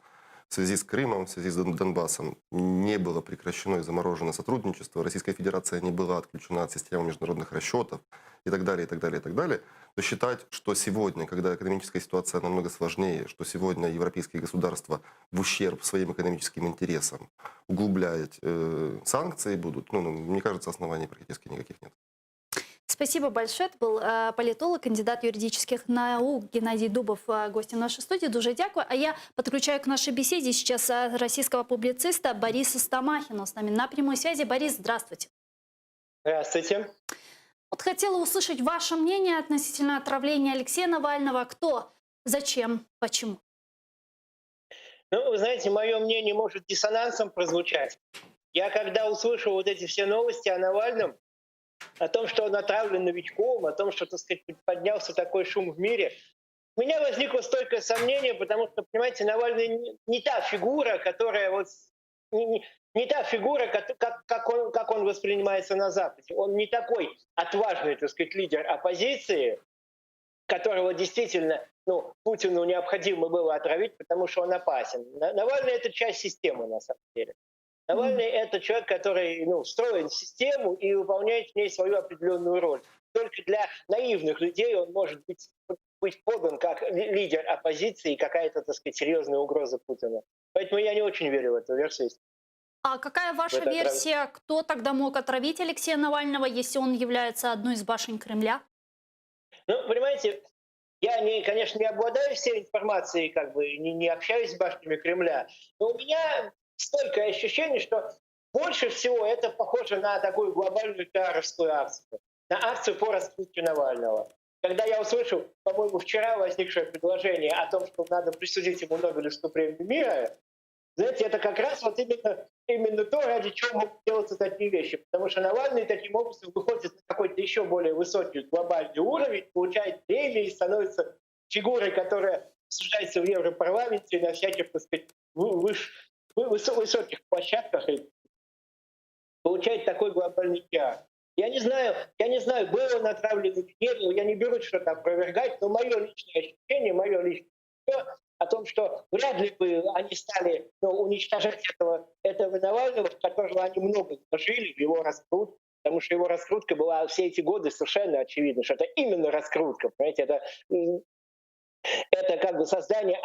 в связи с Крымом, в связи с Донбассом не было прекращено и заморожено сотрудничество, Российская Федерация не была отключена от системы международных расчетов и так далее, и так далее, и так далее, то считать, что сегодня, когда экономическая ситуация намного сложнее, что сегодня европейские государства в ущерб своим экономическим интересам углублять санкции будут, мне кажется, оснований практически никаких нет. Спасибо большое. Это был політолог, кандидат юридических наук Геннадий Дубов, гостем нашей студии. Дуже дякую. А я подключаю к нашей беседе сейчас российского публициста Бориса Стамахина. С нами на прямой связи. Борис, здравствуйте. Здравствуйте. Вот хотела услышать ваше мнение относительно отравления Алексея Навального. Кто, зачем, почему? Ну, вы знаете, мое мнение может диссонансом прозвучать. Я когда услышал вот эти все новости о Навальном, о том, что он отравлен новичком, о том, что, так сказать, поднялся такой шум в мире, у меня возникло стойкое сомнение, потому что, понимаете, Навальный не та фигура, которая вот... Не та фигура, как он воспринимается на Западе. Он не такой отважный, так сказать, лидер оппозиции, которого действительно Путину необходимо было отравить, потому что он опасен. Навальный — это часть системы, на самом деле. Навальный — это человек, который встроен в систему и выполняет в ней свою определенную роль. Только для наивных людей он может быть подан как лидер оппозиции и какая-то, так сказать, серьезная угроза Путину. Поэтому я не очень верю в эту версию. А какая ваша версия, кто тогда мог отравить Алексея Навального, если он является одной из башен Кремля? Ну, понимаете, я, конечно, не обладаю всей информацией, как бы не общаюсь с башнями Кремля, но у меня стойкое ощущение, что больше всего это похоже на такую глобальную пиаровскую акцию, на акцию по раскрутию Навального. Когда я услышал, по-моему, вчера возникшее предложение о том, что надо присудить ему Нобелевскую премию мира, знаете, это как раз вот именно то, ради чего могут делаться такие вещи. Потому что Навальный таким образом выходит на какой-то еще более высокий глобальный уровень, получает премии и становится фигурой, которая обсуждается в Европарламенте на всяких, так сказать, высоких площадках и получает такой глобальный пиар. Я не знаю, был он отравлен или не был, я не берусь что-то опровергать, но мое личное ощущение, мое личное о том, что вряд ли бы они стали уничтожать этого Навального, в которого они много вложили, в его раскрутку, потому что его раскрутка была все эти годы совершенно очевидно, что это именно раскрутка, понимаете, это как бы создание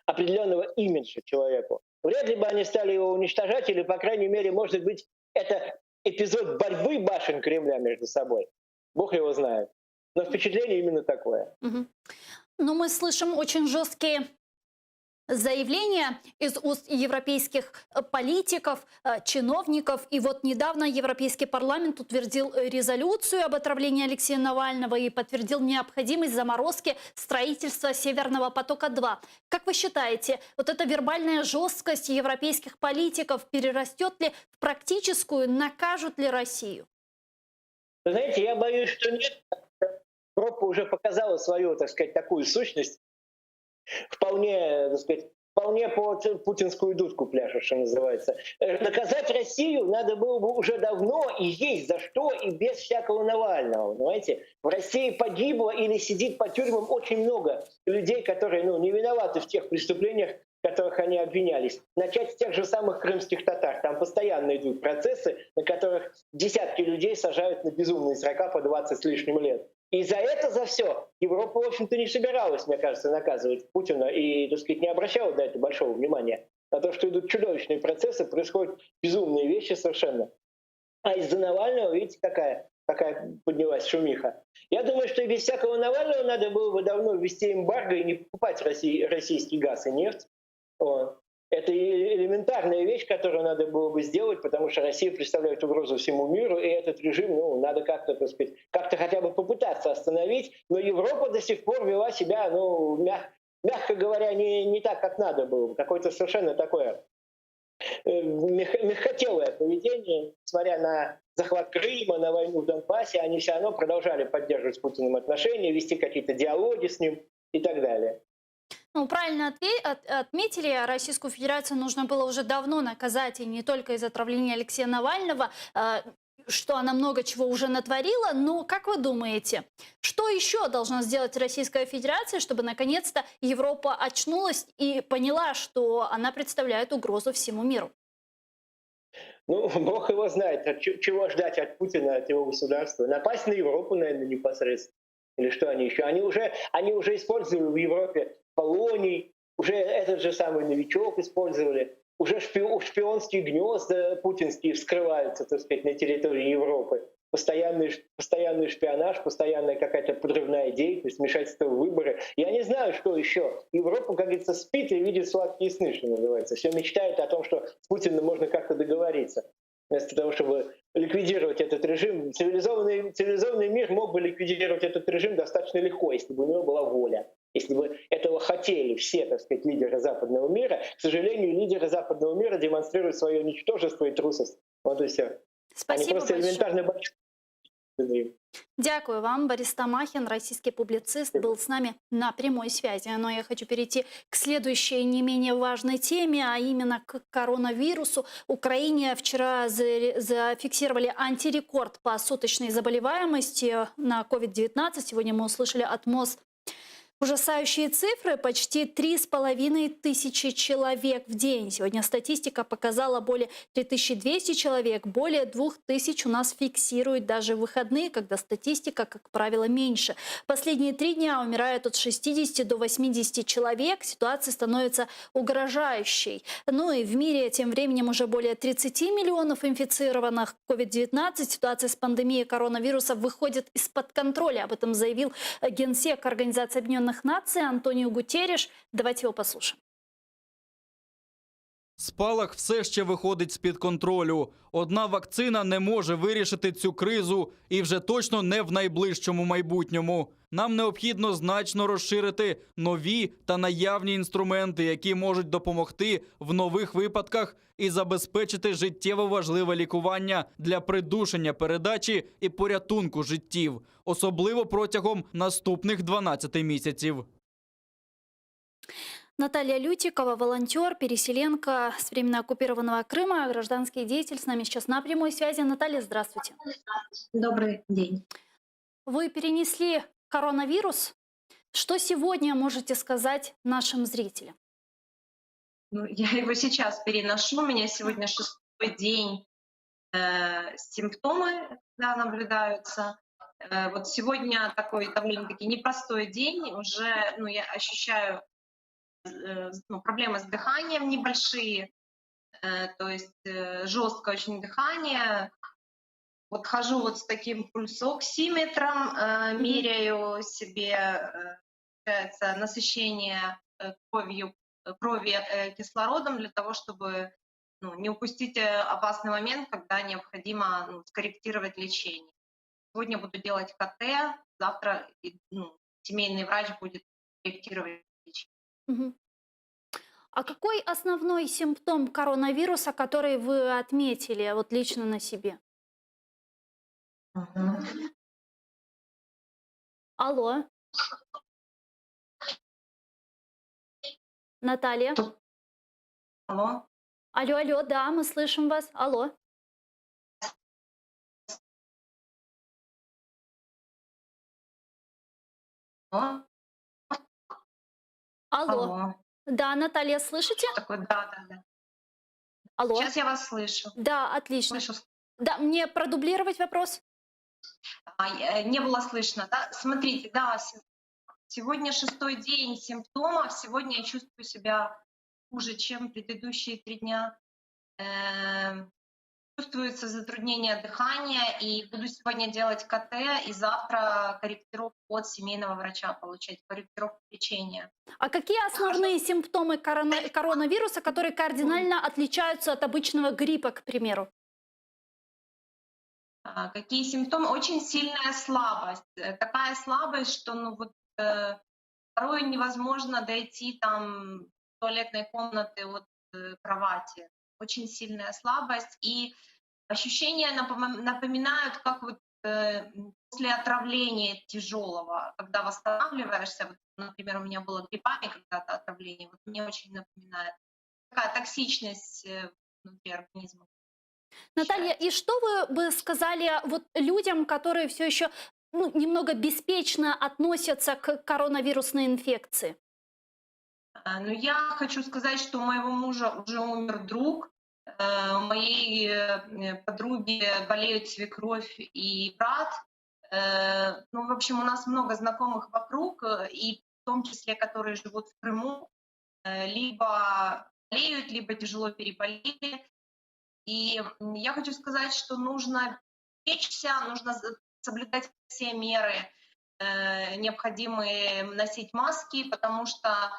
определенного имиджа человеку. Вряд ли бы они стали его уничтожать, или, по крайней мере, может быть, это эпизод борьбы башен Кремля между собой. Бог его знает. Но впечатление именно такое. Мгм. Но мы слышим очень жесткие заявления из уст европейских политиков, чиновников. И вот недавно Европейский парламент утвердил резолюцию об отравлении Алексея Навального и подтвердил необходимость заморозки строительства Северного потока-2. Как вы считаете, вот эта вербальная жесткость европейских политиков перерастет ли в практическую, накажут ли Россию? Вы знаете, я боюсь, что нет. Европа уже показала свою, так сказать, такую сущность, вполне, так сказать, вполне по путинскую дудку пляшет, что называется. Наказать Россию надо было бы уже давно, и есть за что, и без всякого Навального, понимаете? В России погибло или сидит по тюрьмам очень много людей, которые не виноваты в тех преступлениях, в которых они обвинялись. Начать с тех же самых крымских татар. Там постоянно идут процессы, на которых десятки людей сажают на безумные срока по 20 с лишним лет. И за это, за все, Европа, в общем-то, не собиралась, мне кажется, наказывать Путина и, так сказать, не обращала на это большого внимания. На то, что идут чудовищные процессы, происходят безумные вещи совершенно. А из-за Навального, видите, какая поднялась шумиха. Я думаю, что и без всякого Навального надо было бы давно ввести эмбарго и не покупать российский газ и нефть. Вот. Это элементарная вещь, которую надо было бы сделать, потому что Россия представляет угрозу всему миру, и этот режим, надо как-то, так сказать, как-то хотя бы попытаться остановить. Но Европа до сих пор вела себя, мягко говоря, не так, как надо было. Какое-то совершенно такое мягкотелое поведение, несмотря на захват Крыма, на войну в Донбассе, они все равно продолжали поддерживать с Путиным отношения, вести какие-то диалоги с ним и так далее. Правильно отметили, Российскую Федерацию нужно было уже давно наказать, и не только из-за отравления Алексея Навального, что она много чего уже натворила. Но как вы думаете, что еще должна сделать Российская Федерация, чтобы наконец-то Европа очнулась и поняла, что она представляет угрозу всему миру? Бог его знает, чего ждать от Путина, от его государства. Напасть на Европу, наверное, непосредственно. Или что они еще? Они уже использовали в Европе колоний, уже этот же самый новичок использовали, уже шпионские гнезда путинские вскрываются, так сказать, на территории Европы. Постоянный шпионаж, постоянная какая-то подрывная деятельность, вмешательство в выборы. Я не знаю, что еще. Европа, как говорится, спит и видит сладкие сны, что называется. Все мечтает о том, что с Путиным можно как-то договориться. Вместо того, чтобы ликвидировать этот режим, цивилизованный мир мог бы ликвидировать этот режим достаточно легко, если бы у него была воля. Если бы этого хотели все, так сказать, лидеры западного мира. К сожалению, лидеры западного мира демонстрируют свое ничтожество и трусость. Вот и все. Спасибо Они просто элементарно большие. Дякую вам. Борис Тамахин, российский публицист, был с нами на прямой связи. Но я хочу перейти к следующей не менее важной теме, а именно к коронавирусу. В Украине вчера зафиксировали антирекорд по суточной заболеваемости на COVID-19. Сегодня мы услышали от МОЗ ужасающие цифры, почти 3500 человек в день. Сегодня статистика показала более 3200 человек, более 2000 у нас фиксируют даже в выходные, когда статистика, как правило, меньше. Последние 3 дня умирают от 60 до 80 человек, ситуация становится угрожающей. И в мире тем временем уже более 30 миллионов инфицированных COVID-19. Ситуация с пандемией коронавируса выходит из-под контроля. Об этом заявил генсек Организации Объединенных Наций Антоніо Гутерріш. Давайте його послухаємо. Спалах все ще виходить з-під контролю. Одна вакцина не може вирішити цю кризу і вже точно не в найближчому майбутньому. Нам необхідно значно розширити нові та наявні інструменти, які можуть допомогти в нових випадках і забезпечити життєво важливе лікування для придушення передачі і порятунку життів, особливо протягом наступних 12 місяців. Наталья Лютикова, волонтер, переселенка с временно оккупированного Крыма, гражданский деятель, с нами сейчас на прямой связи. Наталья, здравствуйте. Добрый день. Вы перенесли коронавирус. Что сегодня можете сказать нашим зрителям? Я его сейчас переношу. У меня сегодня 6-й день симптомы да, наблюдаются. Вот сегодня такой довольно-таки непростой день. Уже я ощущаю проблемы с дыханием небольшие, то есть жесткое очень дыхание. Вот хожу вот с таким пульсоксиметром, меряю себе получается, насыщение крови кислородом для того, чтобы не упустить опасный момент, когда необходимо скорректировать лечение. Сегодня буду делать КТ, завтра семейный врач будет корректировать лечение. Мгм. А какой основной симптом коронавируса, который вы отметили вот лично на себе? Мгм. Алло, Наталья? Алло. Алло, алло, да, мы слышим вас. Алло. Алло. Алло. Алло. Да, Наталья, слышите? Что такое? Да. Алло. Сейчас я вас слышу. Да, отлично. Слышу. Да, мне продублировать вопрос? Не было слышно. Да? Смотрите, да, сегодня 6-й день симптомов. Сегодня я чувствую себя хуже, чем предыдущие 3 дня. Чувствуется затруднение дыхания, и буду сегодня делать КТ, и завтра корректировку от семейного врача получать, корректировку лечения. А какие основные симптомы коронавируса, которые кардинально отличаются от обычного гриппа, к примеру? Какие симптомы? Очень сильная слабость. Такая слабость, что порой невозможно дойти там туалетной комнаты от кровати. Очень сильная слабость. И ощущения напоминают, как после отравления тяжелого, когда восстанавливаешься. Вот, например, у меня было грибами когда-то отравление. Вот мне очень напоминает. Такая токсичность внутри организма. Наталья, и что вы бы сказали вот людям, которые все еще немного беспечно относятся к коронавирусной инфекции? Я хочу сказать, что у моего мужа уже умер друг. У моей подруги болеют свекровь и брат. В общем, у нас много знакомых вокруг, и в том числе, которые живут в Крыму, либо болеют, либо тяжело переболели. И я хочу сказать, что нужно беречься, нужно соблюдать все меры, необходимые носить маски, потому что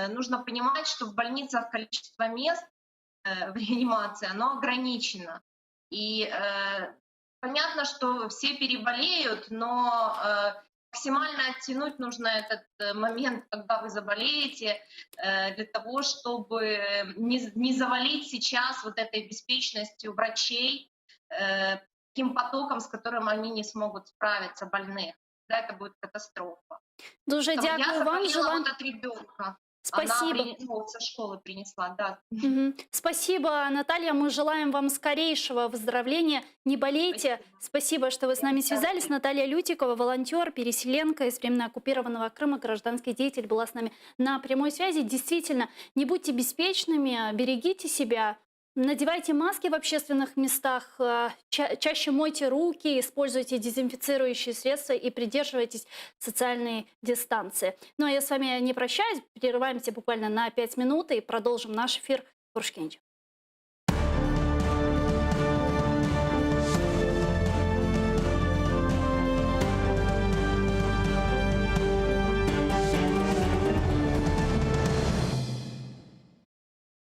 нужно понимать, что в больницах количество мест в реанимации, оно ограничено. И понятно, что все переболеют, но максимально оттянуть нужно этот момент, когда вы заболеете, для того, чтобы не завалить сейчас вот этой беспечностью врачей таким потоком, с которым они не смогут справиться, больных. Да, это будет катастрофа. Дуже Я дякую вам. заболела Желаем... от ребенка. Спасибо. Она со школы принесла, да. Спасибо, Наталья. Мы желаем вам скорейшего выздоровления. Не болейте. Спасибо, что вы с нами связались. Наталья Лютикова, волонтер, переселенка из временно оккупированного Крыма, гражданский деятель, была с нами на прямой связи. Действительно, не будьте беспечными, берегите себя. Надевайте маски в общественных местах, чаще мойте руки, используйте дезинфицирующие средства и придерживайтесь социальной дистанции. Ну а я с вами не прощаюсь, прерываемся буквально на 5 минут и продолжим наш эфир в Уршкенче.